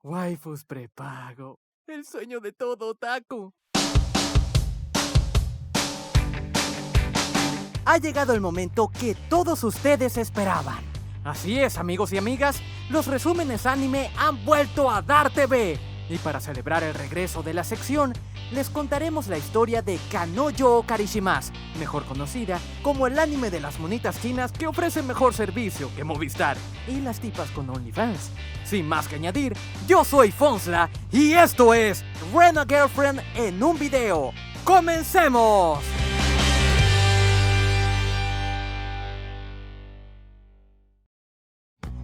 Waifus prepago. El sueño de todo otaku. Ha llegado el momento que todos ustedes esperaban. Así es, amigos y amigas, los resúmenes anime han vuelto a Dar TV. Y para celebrar el regreso de la sección, les contaremos la historia de Kanojo o Karishimasu, mejor conocida como el anime de las monitas chinas que ofrece mejor servicio que Movistar y las tipas con OnlyFans. Sin más que añadir, yo soy Fonsla y esto es Rent a Girlfriend en un video. ¡Comencemos!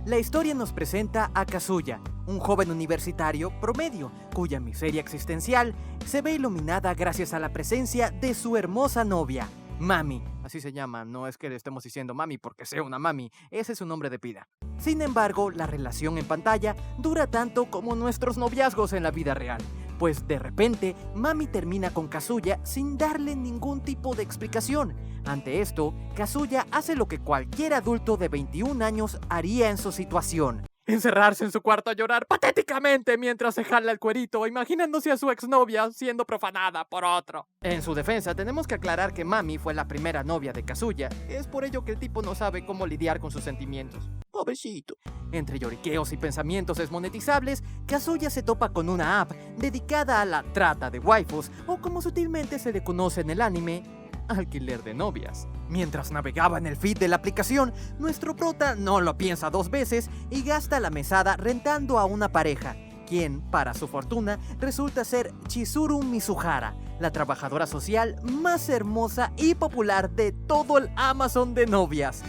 La historia nos presenta a Kazuya, un joven universitario promedio, cuya miseria existencial se ve iluminada gracias a la presencia de su hermosa novia, Mami. Así se llama, no es que le estemos diciendo Mami porque sea una Mami, ese es su nombre de pila. Sin embargo, la relación en pantalla dura tanto como nuestros noviazgos en la vida real, pues de repente, Mami termina con Kazuya sin darle ningún tipo de explicación. Ante esto, Kazuya hace lo que cualquier adulto de 21 años haría en su situación. Encerrarse en su cuarto a llorar patéticamente mientras se jala el cuerito, imaginándose a su exnovia siendo profanada por otro. En su defensa, tenemos que aclarar que Mami fue la primera novia de Kazuya. Es por ello que el tipo no sabe cómo lidiar con sus sentimientos. Pobrecito. Entre lloriqueos y pensamientos desmonetizables, Kazuya se topa con una app dedicada a la trata de waifus, o como sutilmente se le conoce en el anime, alquiler de novias. Mientras navegaba en el feed de la aplicación, nuestro prota no lo piensa dos veces y gasta la mesada rentando a una pareja, quien, para su fortuna, resulta ser Chizuru Mizuhara, la trabajadora social más hermosa y popular de todo el Amazon de novias.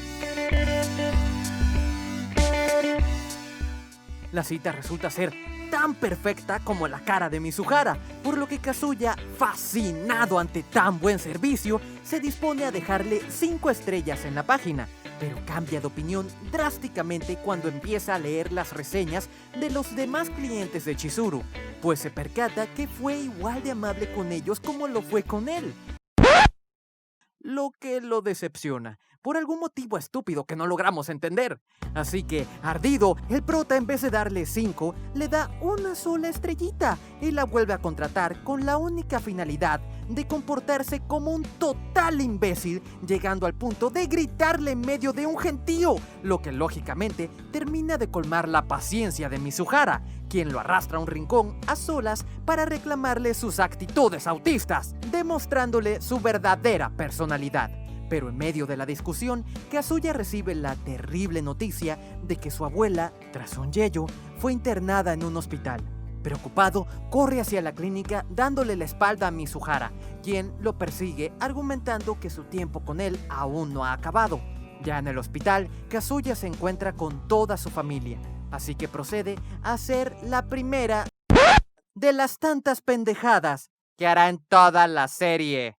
La cita resulta ser tan perfecta como la cara de Mizuhara, por lo que Kazuya, fascinado ante tan buen servicio, se dispone a dejarle 5 estrellas en la página, pero cambia de opinión drásticamente cuando empieza a leer las reseñas de los demás clientes de Chizuru, pues se percata que fue igual de amable con ellos como lo fue con él. Lo que lo decepciona, por algún motivo estúpido que no logramos entender. Así que, ardido, el prota en vez de darle 5, le da una sola estrellita y la vuelve a contratar con la única finalidad de comportarse como un total imbécil, llegando al punto de gritarle en medio de un gentío, lo que lógicamente termina de colmar la paciencia de Mizuhara, quien lo arrastra a un rincón a solas para reclamarle sus actitudes autistas, demostrándole su verdadera personalidad. Pero en medio de la discusión, Kazuya recibe la terrible noticia de que su abuela, tras un yello, fue internada en un hospital. Preocupado, corre hacia la clínica dándole la espalda a Mizuhara, quien lo persigue argumentando que su tiempo con él aún no ha acabado. Ya en el hospital, Kazuya se encuentra con toda su familia, así que procede a hacer la primera de las tantas pendejadas que hará en toda la serie: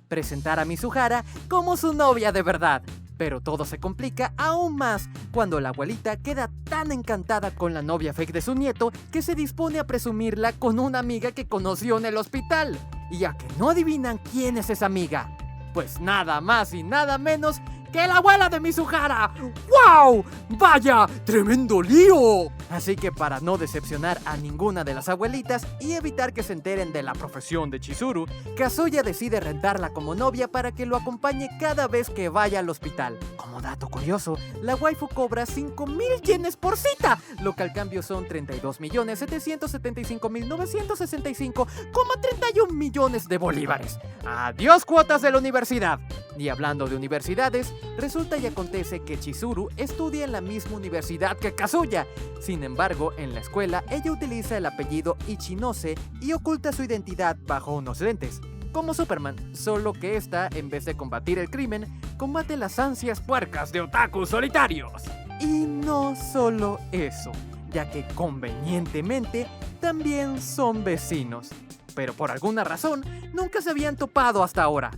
presentar a Mizuhara como su novia de verdad. Pero todo se complica aún más cuando la abuelita queda tan encantada con la novia fake de su nieto que se dispone a presumirla con una amiga que conoció en el hospital. Y a que no adivinan quién es esa amiga, pues nada más y nada menos que la abuela de Mizuhara. ¡Wow! ¡Vaya! ¡Tremendo lío! Así que para no decepcionar a ninguna de las abuelitas y evitar que se enteren de la profesión de Chizuru, Kazuya decide rentarla como novia para que lo acompañe cada vez que vaya al hospital. Como dato curioso, la waifu cobra 5,000 yenes por cita, lo que al cambio son 32.775.965,31 millones de bolívares. ¡Adiós cuotas de la universidad! Y hablando de universidades, resulta y acontece que Chizuru estudia en la misma universidad que Kazuya. Sin embargo, en la escuela ella utiliza el apellido Ichinose y oculta su identidad bajo unos lentes, como Superman, solo que esta, en vez de combatir el crimen, combate las ansias puercas de otakus solitarios. Y no solo eso, ya que convenientemente también son vecinos, pero por alguna razón nunca se habían topado hasta ahora.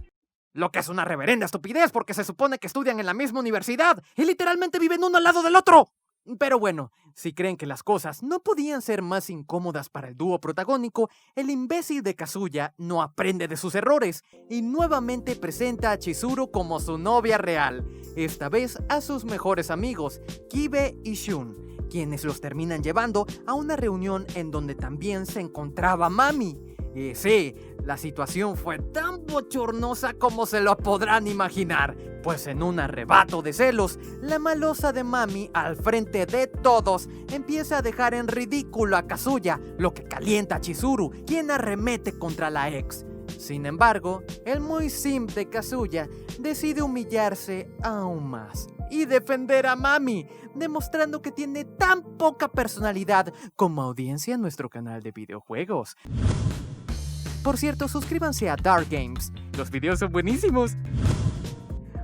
Lo que es una reverenda estupidez porque se supone que estudian en la misma universidad y literalmente viven uno al lado del otro. Pero bueno, si creen que las cosas no podían ser más incómodas para el dúo protagónico, el imbécil de Kazuya no aprende de sus errores y nuevamente presenta a Chizuru como su novia real, esta vez a sus mejores amigos, Kibe y Shun, quienes los terminan llevando a una reunión en donde también se encontraba Mami. Y sí, la situación fue tan bochornosa como se lo podrán imaginar, pues en un arrebato de celos, la malosa de Mami, al frente de todos, empieza a dejar en ridículo a Kazuya, lo que calienta a Chizuru, quien arremete contra la ex. Sin embargo, el muy simp de Kazuya decide humillarse aún más y defender a Mami, demostrando que tiene tan poca personalidad como audiencia en nuestro canal de videojuegos. Por cierto, suscríbanse a Dark Games, los videos son buenísimos.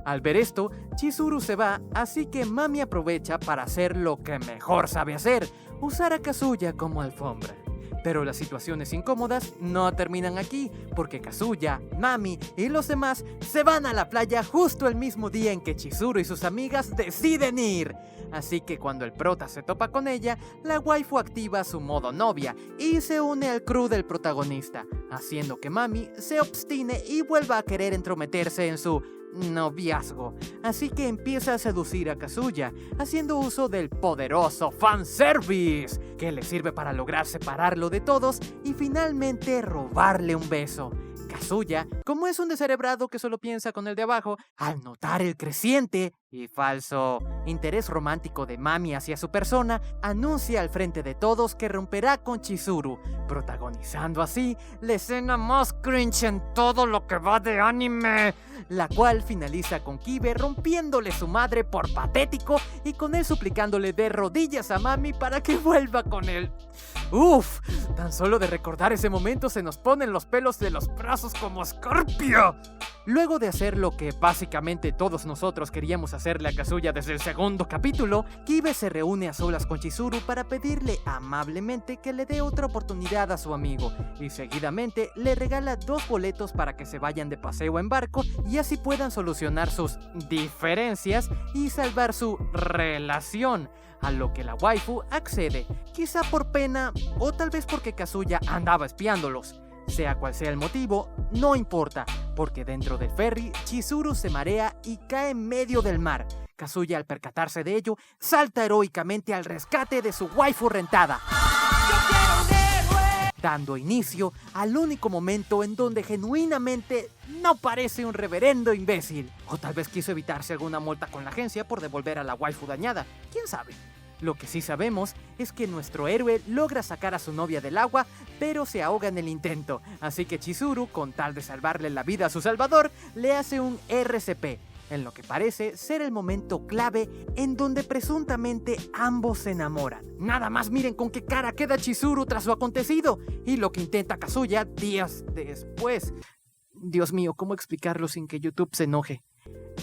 Al ver esto, Chizuru se va, así que Mami aprovecha para hacer lo que mejor sabe hacer, usar a Kazuya como alfombra. Pero las situaciones incómodas no terminan aquí, porque Kazuya, Mami y los demás se van a la playa justo el mismo día en que Chizuru y sus amigas deciden ir. Así que cuando el prota se topa con ella, la waifu activa su modo novia y se une al crew del protagonista, haciendo que Mami se obstine y vuelva a querer entrometerse en su noviazgo. Así que empieza a seducir a Kazuya, haciendo uso del poderoso fanservice, que le sirve para lograr separarlo de todos y finalmente robarle un beso. Kazuya, como es un descerebrado que solo piensa con el de abajo, al notar el creciente y falso interés romántico de Mami hacia su persona, anuncia al frente de todos que romperá con Chizuru, protagonizando así la escena más cringe en todo lo que va de anime, la cual finaliza con Kibe rompiéndole su madre por patético y con él suplicándole de rodillas a Mami para que vuelva con él. Uf, tan solo de recordar ese momento se nos ponen los pelos de los brazos como escorpio. Luego de hacer lo que básicamente todos nosotros queríamos hacerle a Kazuya desde el segundo capítulo, Kibe se reúne a solas con Chizuru para pedirle amablemente que le dé otra oportunidad a su amigo, y seguidamente le regala 2 boletos para que se vayan de paseo en barco y así puedan solucionar sus diferencias y salvar su relación. A lo que la waifu accede, quizá por pena o tal vez porque Kazuya andaba espiándolos. Sea cual sea el motivo, no importa, porque dentro del ferry, Chizuru se marea y cae en medio del mar. Kazuya, al percatarse de ello, salta heroicamente al rescate de su waifu rentada, dando inicio al único momento en donde genuinamente no parece un reverendo imbécil. O tal vez quiso evitarse alguna multa con la agencia por devolver a la waifu dañada, quién sabe. Lo que sí sabemos es que nuestro héroe logra sacar a su novia del agua, pero se ahoga en el intento. Así que Chizuru, con tal de salvarle la vida a su salvador, le hace un RCP, en lo que parece ser el momento clave en donde presuntamente ambos se enamoran. Nada más miren con qué cara queda Chizuru tras lo acontecido, y lo que intenta Kazuya días después. Dios mío, ¿cómo explicarlo sin que YouTube se enoje?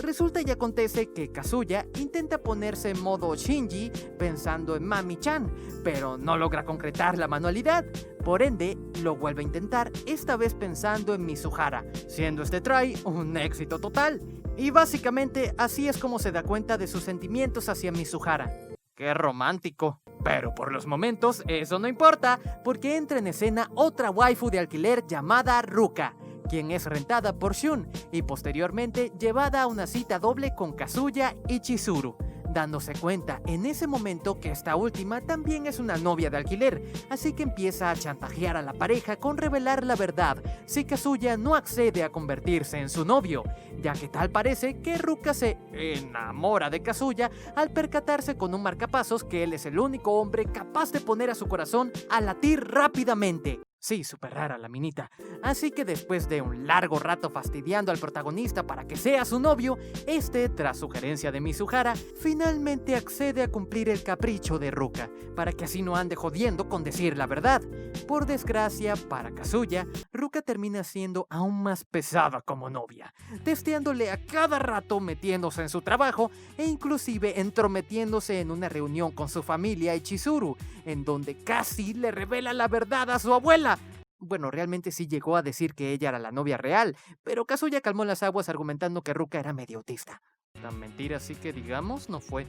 Resulta y acontece que Kazuya intenta ponerse en modo Shinji pensando en Mami-chan, pero no logra concretar la manualidad. Por ende, lo vuelve a intentar, esta vez pensando en Mizuhara, siendo este try un éxito total. Y básicamente así es como se da cuenta de sus sentimientos hacia Mizuhara. ¡Qué romántico! Pero por los momentos eso no importa, porque entra en escena otra waifu de alquiler llamada Ruka, quien es rentada por Shun y posteriormente llevada a una cita doble con Kazuya y Chizuru, dándose cuenta en ese momento que esta última también es una novia de alquiler, así que empieza a chantajear a la pareja con revelar la verdad si Kazuya no accede a convertirse en su novio, ya que tal parece que Ruka se enamora de Kazuya al percatarse con un marcapasos que él es el único hombre capaz de poner a su corazón a latir rápidamente. Sí, súper rara la minita. Así que después de un largo rato fastidiando al protagonista para que sea su novio, este, tras sugerencia de Mizuhara, finalmente accede a cumplir el capricho de Ruka, para que así no ande jodiendo con decir la verdad. Por desgracia, para Kazuya, Ruka termina siendo aún más pesada como novia, testeándole a cada rato metiéndose en su trabajo e inclusive entrometiéndose en una reunión con su familia y Chizuru, en donde casi le revela la verdad a su abuela. Bueno, realmente sí llegó a decir que ella era la novia real, pero Kazuya calmó las aguas argumentando que Ruka era medio autista. Tan mentira así que digamos no fue.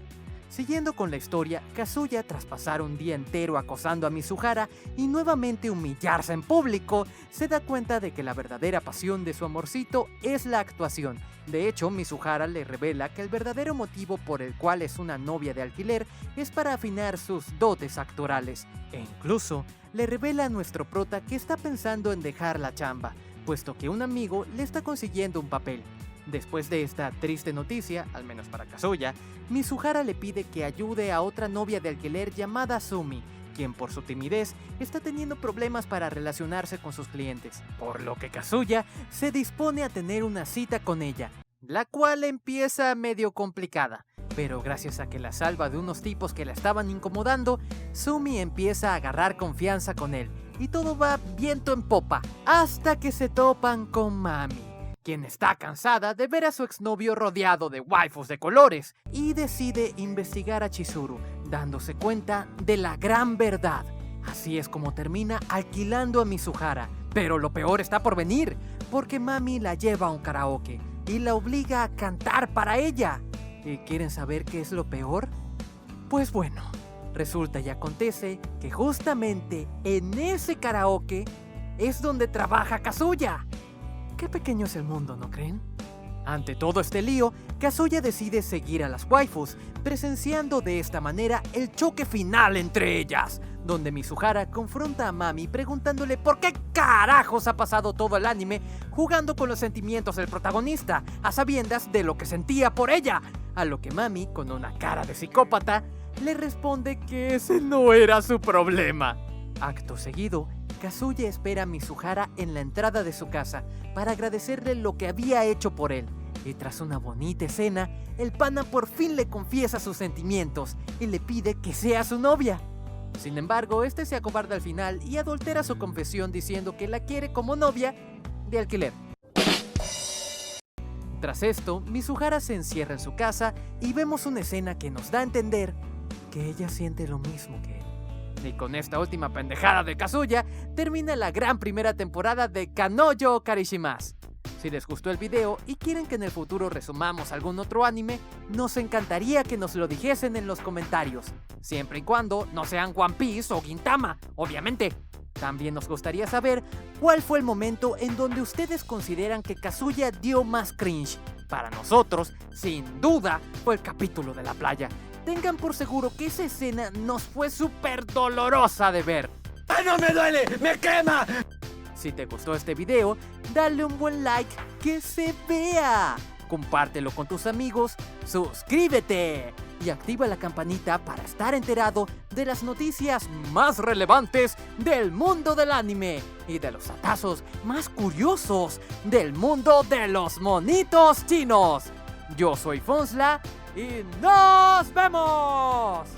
Siguiendo con la historia, Kazuya, tras pasar un día entero acosando a Mizuhara y nuevamente humillarse en público, se da cuenta de que la verdadera pasión de su amorcito es la actuación. De hecho, Mizuhara le revela que el verdadero motivo por el cual es una novia de alquiler es para afinar sus dotes actorales. E incluso, le revela a nuestro prota que está pensando en dejar la chamba, puesto que un amigo le está consiguiendo un papel. Después de esta triste noticia, al menos para Kazuya, Mizuhara le pide que ayude a otra novia de alquiler llamada Sumi, quien por su timidez está teniendo problemas para relacionarse con sus clientes, por lo que Kazuya se dispone a tener una cita con ella, la cual empieza medio complicada, pero gracias a que la salva de unos tipos que la estaban incomodando, Sumi empieza a agarrar confianza con él, y todo va viento en popa, hasta que se topan con Mami, quien está cansada de ver a su exnovio rodeado de waifus de colores y decide investigar a Chizuru, dándose cuenta de la gran verdad. Así es como termina alquilando a Mizuhara, pero lo peor está por venir, porque Mami la lleva a un karaoke y la obliga a cantar para ella. ¿Y quieren saber qué es lo peor? Pues bueno, resulta y acontece que justamente en ese karaoke es donde trabaja Kazuya. Qué pequeño es el mundo, ¿no creen? Ante todo este lío, Kazuya decide seguir a las waifus, presenciando de esta manera el choque final entre ellas, donde Mizuhara confronta a Mami preguntándole por qué carajos ha pasado todo el anime jugando con los sentimientos del protagonista, a sabiendas de lo que sentía por ella, a lo que Mami, con una cara de psicópata, le responde que ese no era su problema. Acto seguido, Kazuya espera a Mizuhara en la entrada de su casa para agradecerle lo que había hecho por él, y tras una bonita escena, el pana por fin le confiesa sus sentimientos y le pide que sea su novia. Sin embargo, este se acobarda al final y adultera su confesión diciendo que la quiere como novia de alquiler. Tras esto, Mizuhara se encierra en su casa y vemos una escena que nos da a entender que ella siente lo mismo que él. Y con esta última pendejada de Kazuya, termina la gran primera temporada de Kanojo Karishimasu. Si les gustó el video y quieren que en el futuro resumamos algún otro anime, nos encantaría que nos lo dijesen en los comentarios, siempre y cuando no sean One Piece o Gintama, obviamente. También nos gustaría saber cuál fue el momento en donde ustedes consideran que Kazuya dio más cringe. Para nosotros, sin duda, fue el capítulo de la playa. Tengan por seguro que esa escena nos fue súper dolorosa de ver. ¡Ay, no me duele! ¡Me quema! Si te gustó este video, dale un buen like, que se vea. Compártelo con tus amigos, suscríbete y activa la campanita para estar enterado de las noticias más relevantes del mundo del anime y de los atazos más curiosos del mundo de los monitos chinos. Yo soy Fonsla y ¡nos vemos!